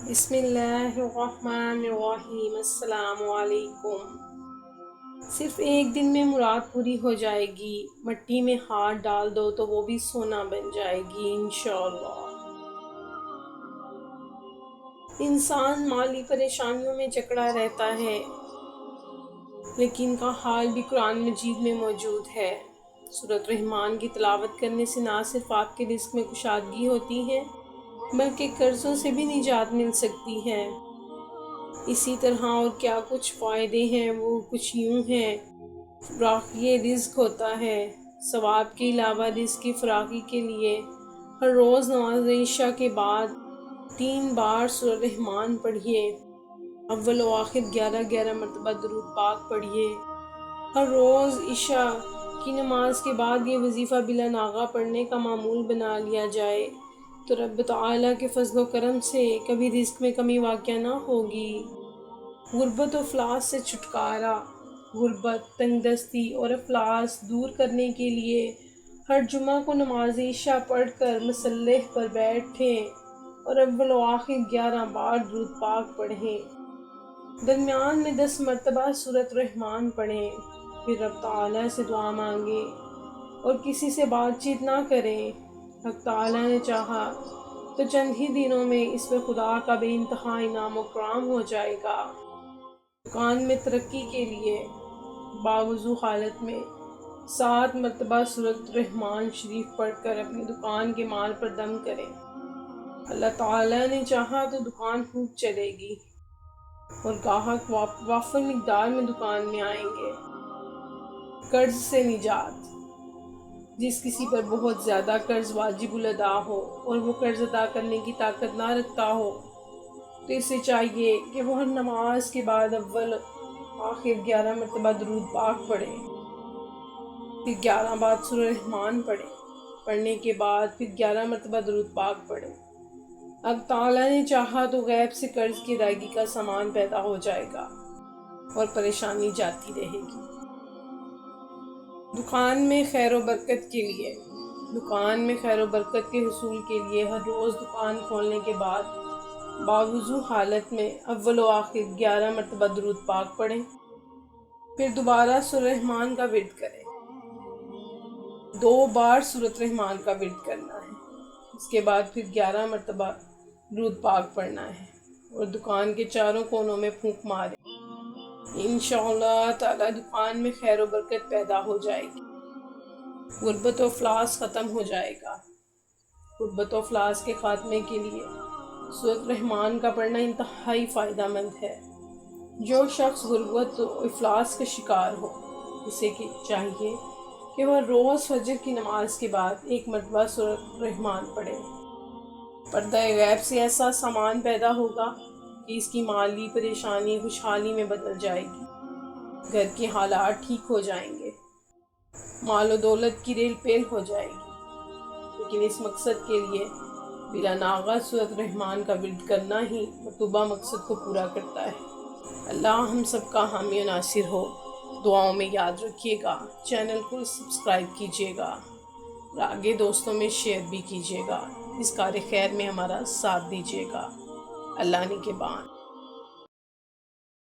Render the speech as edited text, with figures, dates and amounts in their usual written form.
بسم اللہ الرحمن الرحیم۔ السلام علیکم۔ صرف ایک دن میں مراد پوری ہو جائے گی، مٹی میں ہاتھ ڈال دو تو وہ بھی سونا بن جائے گی انشاءاللہ۔ انسان مالی پریشانیوں میں جکڑا رہتا ہے، لیکن کا حال بھی قرآن مجید میں موجود ہے۔ سورۃ رحمان کی تلاوت کرنے سے نہ صرف آپ کے رزق میں کشادگی ہوتی ہے بلکہ قرضوں سے بھی نجات مل سکتی ہے۔ اسی طرح اور کیا کچھ فائدے ہیں، وہ کچھ یوں ہیں۔ فراخی رزق ہوتا ہے۔ ثواب کے علاوہ رزق کی فراخی کے لیے ہر روز نماز عشاء کے بعد 3 بار سورہ رحمان پڑھیے۔ اول و آخر 11 مرتبہ درود پاک پڑھیے۔ ہر روز عشاء کی نماز کے بعد یہ وظیفہ بلا ناغہ پڑھنے کا معمول بنا لیا جائے تو رب تعالیٰ کے فضل و کرم سے کبھی رزق میں کمی واقع نہ ہوگی۔ غربت و افلاس سے چھٹکارا۔ غربت، تنگ دستی اور افلاس دور کرنے کے لیے ہر جمعہ کو نماز عشاء پڑھ کر مصلح پر بیٹھیں اور اول و آخر 11 بار درود پاک پڑھیں۔ درمیان میں 10 مرتبہ سورۃ رحمان پڑھیں، پھر رب تعالیٰ سے دعا مانگیں اور کسی سے بات چیت نہ کریں۔ حق تعالیٰ نے چاہا تو چند ہی دنوں میں اس پر خدا کا بے انتہا انعام و کرم ہو جائے گا۔ دکان میں ترقی کے لیے باوضو حالت میں 7 مرتبہ سورۃ رحمان شریف پڑھ کر اپنی دکان کے مال پر دم کریں۔ اللہ تعالیٰ نے چاہا تو دکان خوب چلے گی اور گاہک وافر مقدار میں دکان میں آئیں گے۔ قرض سے نجات۔ جس کسی پر بہت زیادہ قرض واجب الادا ہو اور وہ قرض ادا کرنے کی طاقت نہ رکھتا ہو تو اسے چاہیے کہ وہ ہر نماز کے بعد اول آخر 11 مرتبہ درود پاک پڑھے، پھر 11 بار سورہ رحمان پڑھے، پڑھنے کے بعد پھر 11 مرتبہ درود پاک پڑھے۔ اب تعالیٰ نے چاہا تو غیب سے قرض کی ادائیگی کا سامان پیدا ہو جائے گا اور پریشانی جاتی رہے گی۔ دکان میں خیر و برکت کے لیے۔ دکان میں خیر و برکت کے حصول کے لیے ہر روز دکان کھولنے کے بعد باوضو حالت میں اول و آخر 11 مرتبہ درود پاک پڑھیں، پھر دوبارہ سورہ رحمان کا ورد کریں۔ 2 بار سورۃ رحمان کا ورد کرنا ہے، اس کے بعد پھر 11 مرتبہ درود پاک پڑھنا ہے اور دکان کے چاروں کونوں میں پھونک ماریں۔ انشاءاللہ تعالی دکان میں خیر و برکت پیدا ہو جائے گی۔ غربت و افلاس ختم ہو جائے گا۔ غربت و افلاس کے خاتمے کے لیے سورۃ رحمان کا پڑھنا انتہائی فائدہ مند ہے۔ جو شخص غربت و افلاس کا شکار ہو اسے چاہیے کہ وہ روز فجر کی نماز کے بعد 1 مرتبہ سورۃ رحمان پڑھے۔ پردہ غیب سے ایسا سامان پیدا ہوگا کہ اس کی مالی پریشانی خوشحالی میں بدل جائے گی، گھر کے حالات ٹھیک ہو جائیں گے، مال و دولت کی ریل پیل ہو جائے گی۔ لیکن اس مقصد کے لیے بلا ناغہ سورۃ رحمان کا ورد کرنا ہی مطلوبہ مقصد کو پورا کرتا ہے۔ اللہ ہم سب کا حامی و ناصر ہو۔ دعاؤں میں یاد رکھیے گا، چینل کو سبسکرائب کیجیے گا اور آگے دوستوں میں شیئر بھی کیجیے گا۔ اس کار خیر میں ہمارا ساتھ دیجیے گا۔ اللہ نگہبان۔